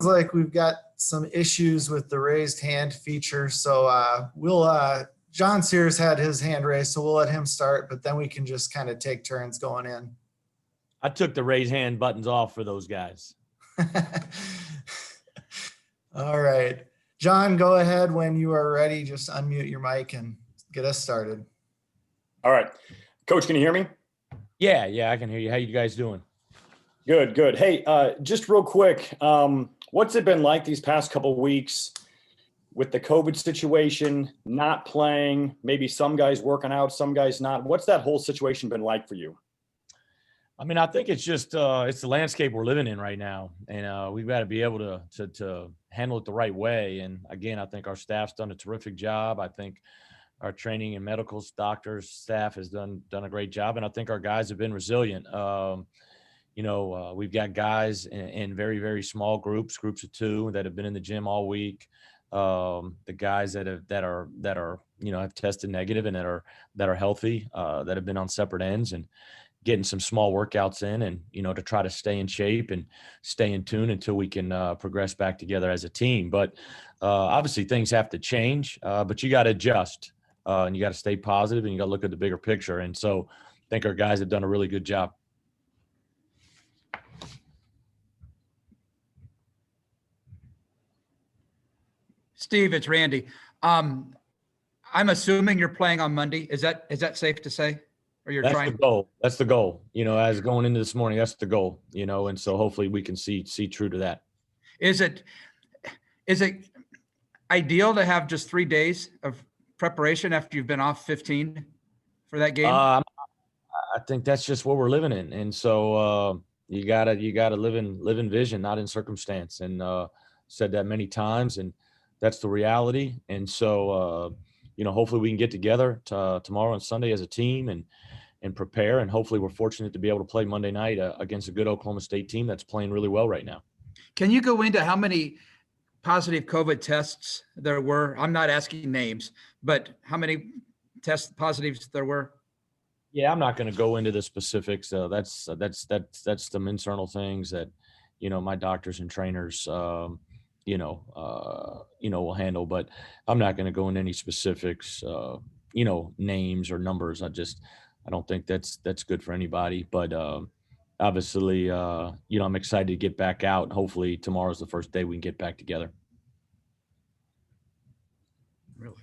like we've got some issues with the raised hand feature. So John Sears had his hand raised, so we'll let him start, but then we can just kind of take turns going in. I took the raise hand buttons off for those guys. All right. John, go ahead when you are ready. Just unmute your mic and get us started. All right. Coach, can you hear me? Yeah, I can hear you. How you guys doing? Good. Hey, just real quick, what's it been like these past couple of weeks with the COVID situation, not playing, maybe some guys working out, some guys not? What's that whole situation been like for you? I mean, I think it's just it's the landscape we're living in right now, and we've got to be able to handle it the right way. And again, I think our staff's done a terrific job. I think our training and medical doctors staff has done a great job, and I think our guys have been resilient. We've got guys in very, very small groups of two that have been in the gym all week. The guys that are have tested negative and that are healthy, that have been on separate ends and getting some small workouts in, and to try to stay in shape and stay in tune until we can progress back together as a team. But obviously things have to change, but you got to adjust and you got to stay positive and you got to look at the bigger picture. And so I think our guys have done a really good job. Steve, it's Randy. I'm assuming you're playing on Monday. Is that safe to say? Or you're That's trying? the goal. That's the goal. As going into this morning, that's the goal. And so hopefully we can see true to that. Is it ideal to have just 3 days of preparation after you've been off 15 for that game? I think that's just what we're living in, and so you gotta live in vision, not in circumstance. And said that many times, and that's the reality. And so hopefully we can get together tomorrow and Sunday as a team and prepare. And hopefully we're fortunate to be able to play Monday night against a good Oklahoma State team that's playing really well right now. Can you go into how many positive COVID tests there were? I'm not asking names, but how many test positives there were? Yeah, I'm not going to go into the specifics. That's some internal things that, my doctors and trainers, will handle. But I'm not going to go into any specifics, names or numbers. I don't think that's good for anybody. But obviously, I'm excited to get back out. Hopefully tomorrow's the first day we can get back together. Really?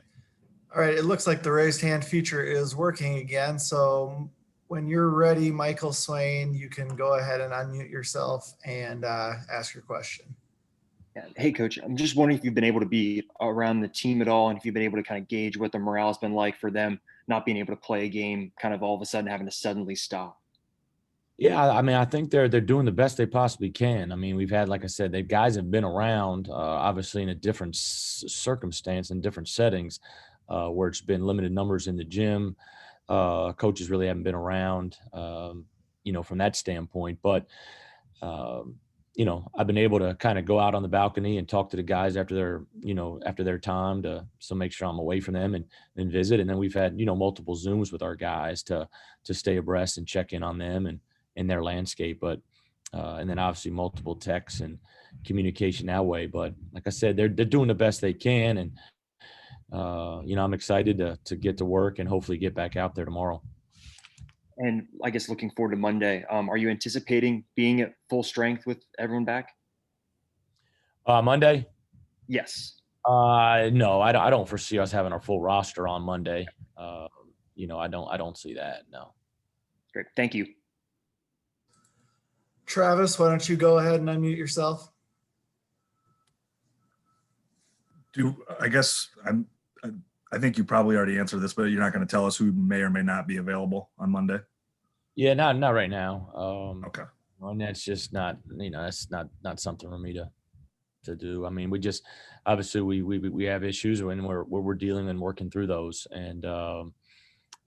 All right. It looks like the raised hand feature is working again. So when you're ready, Michael Swain, you can go ahead and unmute yourself and ask your question. Yeah. Hey, Coach, I'm just wondering if you've been able to be around the team at all, and if you've been able to kind of gauge what the morale's been like for them not being able to play a game, kind of all of a sudden having to suddenly stop. Yeah, I mean, I think they're doing the best they possibly can. I mean, we've had, like I said, guys have been around, obviously in a different circumstance and different settings, where it's been limited numbers in the gym. Coaches really haven't been around, from that standpoint. But I've been able to kind of go out on the balcony and talk to the guys after their time so make sure I'm away from them and visit. And then we've had, multiple Zooms with our guys to stay abreast and check in on them and in their landscape. But, and then obviously multiple texts and communication that way. But like I said, they're doing the best they can. And, I'm excited to get to work and hopefully get back out there tomorrow. And I guess looking forward to Monday, are you anticipating being at full strength with everyone back? Monday? Yes. No, I don't foresee us having our full roster on Monday. I don't see that. No. Great. Thank you. Travis, why don't you go ahead and unmute yourself? I think you probably already answered this, but you're not going to tell us who may or may not be available on Monday? Yeah, not right now. Okay. And that's just not, that's not something for me to do. I mean, we just, obviously we have issues and we're dealing and working through those. And,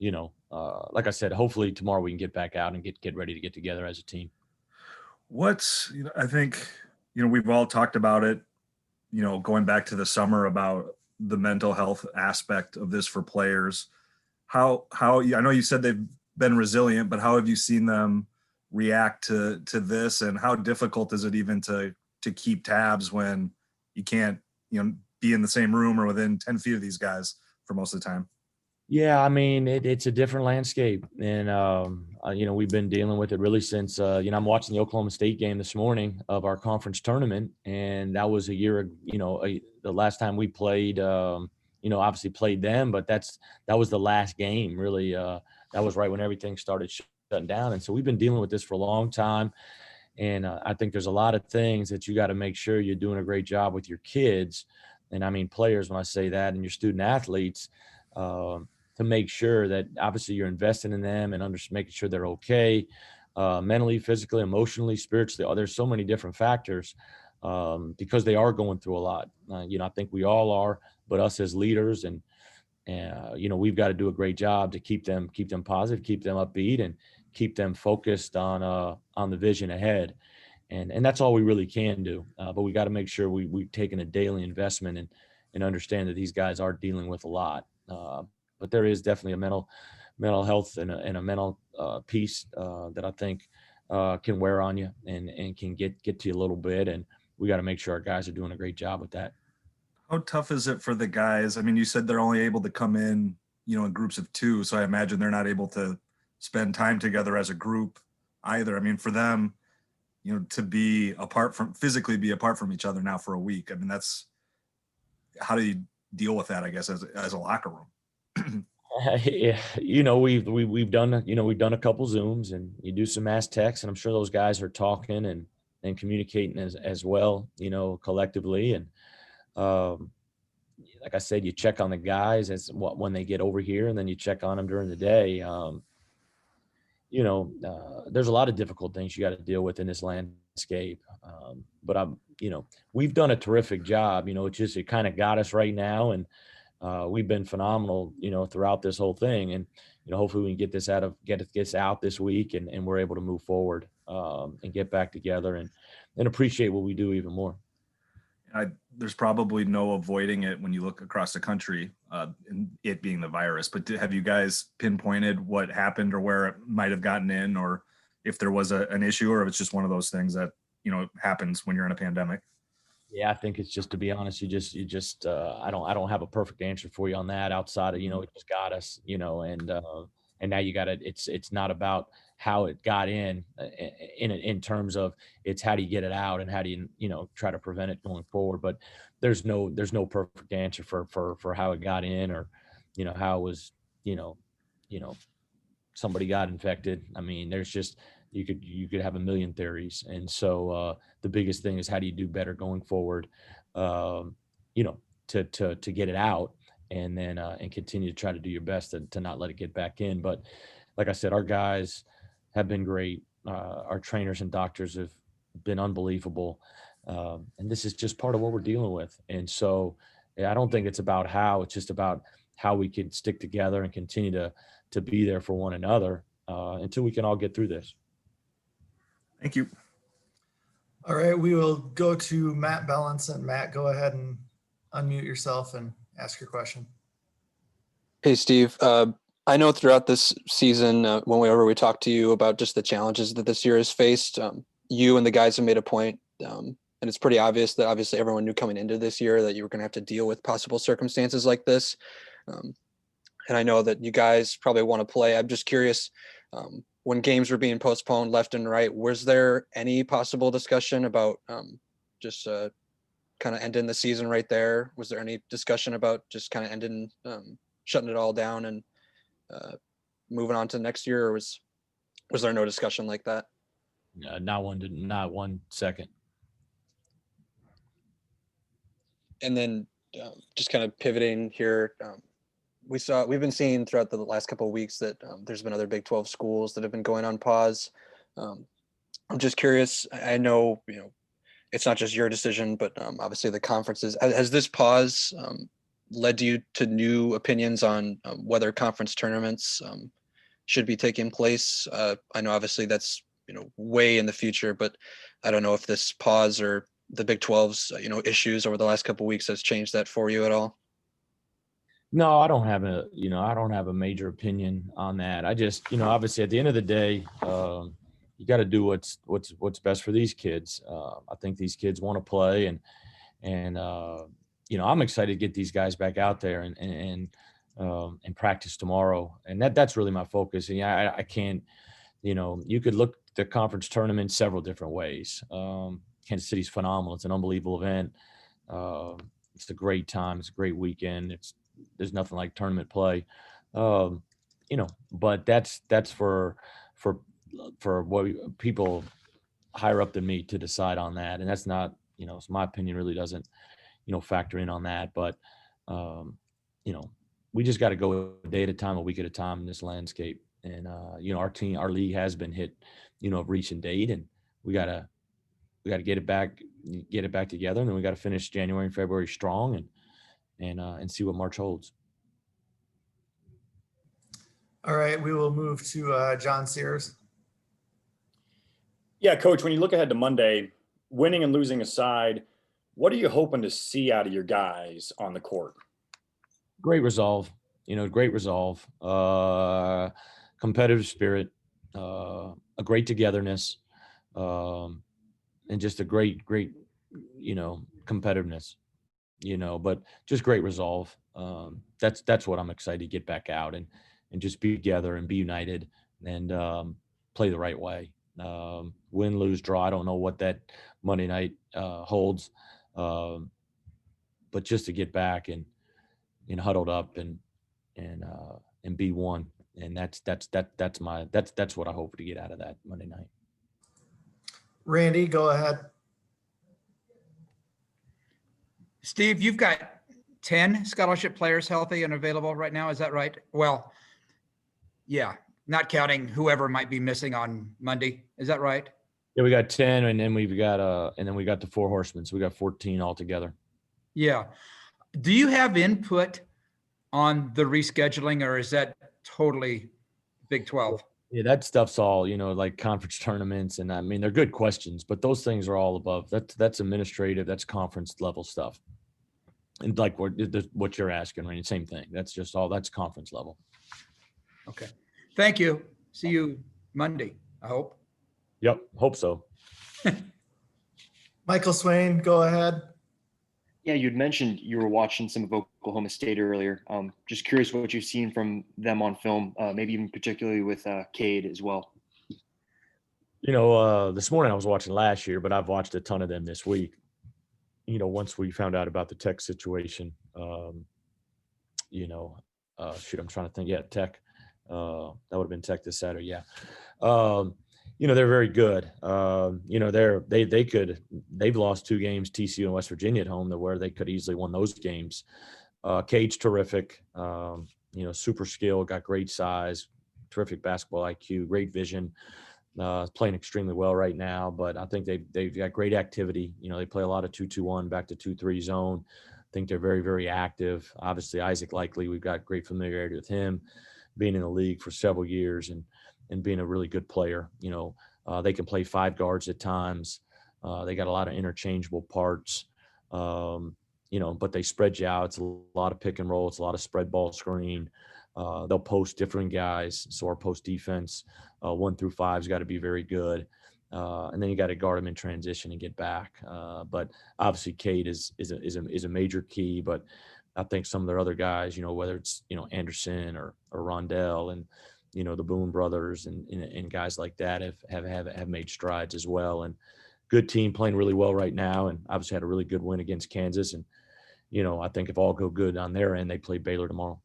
like I said, hopefully tomorrow we can get back out and get ready to get together as a team. I think, we've all talked about it, going back to the summer about the mental health aspect of this for players. How I know you said they've been resilient, but how have you seen them react to this, and how difficult is it even to to keep tabs when you can't, be in the same room or within 10 feet of these guys for most of the time? Yeah, I mean, it's a different landscape. And, we've been dealing with it really since, I'm watching the Oklahoma State game this morning of our conference tournament. And that was a year, the last time we played, obviously played them, but that was the last game really. That was right when everything started shutting down. And so we've been dealing with this for a long time. And I think there's a lot of things that you got to make sure you're doing a great job with your kids. And I mean, players, when I say that, and your student athletes, to make sure that obviously you're investing in them and making sure they're okay, mentally, physically, emotionally, spiritually. There's so many different factors because they are going through a lot. I think we all are, but us as leaders and we've got to do a great job to keep them positive, keep them upbeat, and keep them focused on the vision ahead. And that's all we really can do. But we got to make sure we've taken a daily investment and understand that these guys are dealing with a lot. But there is definitely a mental health and a mental piece that I think can wear on you and can get to you a little bit. And we got to make sure our guys are doing a great job with that. How tough is it for the guys? I mean, you said they're only able to come in, in groups of 2. So I imagine they're not able to spend time together as a group either. I mean, for them, to be physically be apart from each other now for a week. I mean, how do you deal with that, I guess, as a locker room? Yeah, we've done a couple Zooms, and you do some mass texts, and I'm sure those guys are talking and communicating as well, collectively. And like I said, you check on the guys when they get over here, and then you check on them during the day. There's a lot of difficult things you got to deal with in this landscape. But we've done a terrific job. It kind of got us right now, and we've been phenomenal, throughout this whole thing. And hopefully we can get this out this week, and we're able to move forward and get back together and appreciate what we do even more. There's probably no avoiding it when you look across the country, and it being the virus. But have you guys pinpointed what happened or where it might have gotten in, or if there was an issue, or if it's just one of those things that happens when you're in a pandemic? Yeah, I think it's just, to be honest, I don't have a perfect answer for you on that outside of, it just got us, and now you got to, it's not about how it got in terms of it's how do you get it out and how do you, try to prevent it going forward. But there's no perfect answer for how it got in, or, how it was, somebody got infected. I mean, there's just, you could have a million theories. And so the biggest thing is how do you do better going forward, to get it out, and then and continue to try to do your best to not let it get back in. But like I said, our guys have been great. Our trainers and doctors have been unbelievable. And this is just part of what we're dealing with. And so I don't think it's about how, it's just about how we can stick together and continue to be there for one another until we can all get through this. Thank you. All right, we will go to Matt Bellinson. Matt, go ahead and unmute yourself and ask your question. Hey, Steve. I know throughout this season, whenever we talked to you about just the challenges that this year has faced, you and the guys have made a point, and it's pretty obvious that obviously everyone knew coming into this year that you were going to have to deal with possible circumstances like this. And I know that you guys probably want to play. I'm just curious, when games were being postponed left and right, was there any possible discussion about just kind of ending the season right there? Was there any discussion about just kind of ending, shutting it all down and moving on to next year, or was there no discussion like that? Not 1 second. And then just kind of pivoting here, we've been seeing throughout the last couple of weeks that there's been other Big 12 schools that have been going on pause. I'm just curious. I know, it's not just your decision, but obviously the conferences. Has this pause led you to new opinions on whether conference tournaments should be taking place? I know obviously that's way in the future, but I don't know if this pause or the Big 12's issues over the last couple of weeks has changed that for you at all. No, I don't have a major opinion on that. I just, obviously at the end of the day, you got to do what's best for these kids. I think these kids want to play, and I'm excited to get these guys back out there and practice tomorrow. And that's really my focus. And I can't, you could look at the conference tournament several different ways. Kansas City's phenomenal. It's an unbelievable event. It's a great time. It's a great weekend. There's nothing like tournament play. But that's for what people higher up than me to decide on that. And that's not, so my opinion really doesn't, factor in on that. But, we just got to go a day at a time, a week at a time in this landscape. And, our league has been hit, of recent date, and we got to get it back together. And then we got to finish January and February strong and see what March holds. All right, we will move to John Sears. Yeah, Coach, when you look ahead to Monday, winning and losing aside, what are you hoping to see out of your guys on the court? Great resolve, competitive spirit, a great togetherness, and just a great, competitiveness, but just great resolve. That's what I'm excited to get back out and just be together and be united and play the right way. Win, lose, draw. I don't know what that Monday night holds, but just to get back and huddled up and be one, and that's what I hope to get out of that Monday night. Randy, go ahead. Steve, you've got 10 scholarship players healthy and available right now. Is that right? Well, yeah, not counting whoever might be missing on Monday. Is that right? Yeah, we got 10, and then we got the 4 horsemen. So we got 14 altogether. Yeah. Do you have input on the rescheduling, or is that totally Big 12? Yeah, that stuff's all, like conference tournaments. And I mean, they're good questions, but those things are all above. That's administrative, that's conference level stuff. And like what you're asking, right? Same thing. That's conference level. Okay. Thank you. See you Monday, I hope. Yep. Hope so. Michael Swain, go ahead. Yeah, you'd mentioned you were watching some of Oklahoma State earlier. Just curious what you've seen from them on film, maybe even particularly with Cade as well. This morning I was watching last year, but I've watched a ton of them this week. Once we found out about the Tech situation, I'm trying to think. Yeah, Tech. That would have been Tech this Saturday. Yeah. They're very good. They've lost 2 games, TCU and West Virginia at home, where they could easily won those games. Cade's terrific. Super skill, got great size, terrific basketball IQ, great vision. Playing extremely well right now, but I think they've got great activity. They play a lot of 2-2-1 back to 2-3 zone. I think they're very, very active. Obviously, Isaac Likely, we've got great familiarity with him, being in the league for several years and being a really good player. They can play 5 guards at times. They got a lot of interchangeable parts, but they spread you out. It's a lot of pick and roll. It's a lot of spread ball screen. They'll post different guys. So our post defense, 1 through 5 has got to be very good. And then you got to guard them in transition and get back. But obviously Cade is a major key, but I think some of their other guys, whether it's, Anderson or Rondell and, the Boone brothers and guys like that have made strides as well. And good team playing really well right now. And obviously had a really good win against Kansas. And, I think if all go good on their end, they play Baylor tomorrow.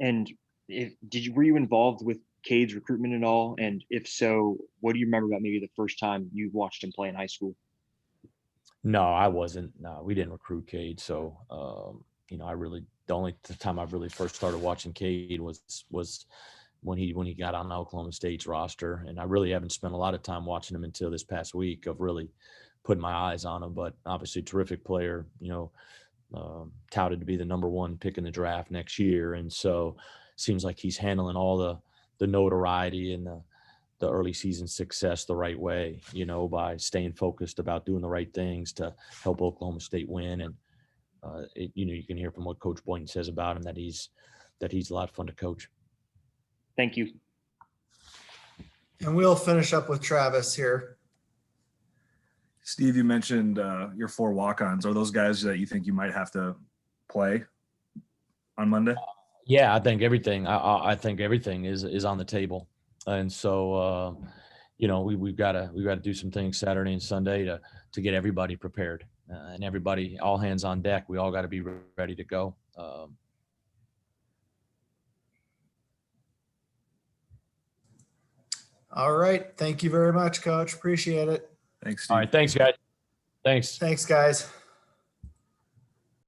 And were you involved with Cade's recruitment at all? And if so, what do you remember about maybe the first time you watched him play in high school? No, I wasn't. No, we didn't recruit Cade. So, the only time I really first started watching Cade was when he got on Oklahoma State's roster. And I really haven't spent a lot of time watching him until this past week of really putting my eyes on him. But obviously terrific player, touted to be the number 1 pick in the draft next year. And so seems like he's handling all the notoriety and the early season success the right way, by staying focused about doing the right things to help Oklahoma State win. And, you can hear from what Coach Boynton says about him that he's a lot of fun to coach. Thank you. And we'll finish up with Travis here. Steve, you mentioned your 4 walk-ons. Are those guys that you think you might have to play on Monday? Yeah, I think everything. I think everything is on the table, and so we've got to do some things Saturday and Sunday to get everybody prepared, and everybody, all hands on deck. We all got to be ready to go. All right. Thank you very much, Coach. Appreciate it. Thanks, Steve. All right, thanks, guys. Thanks. Thanks, guys.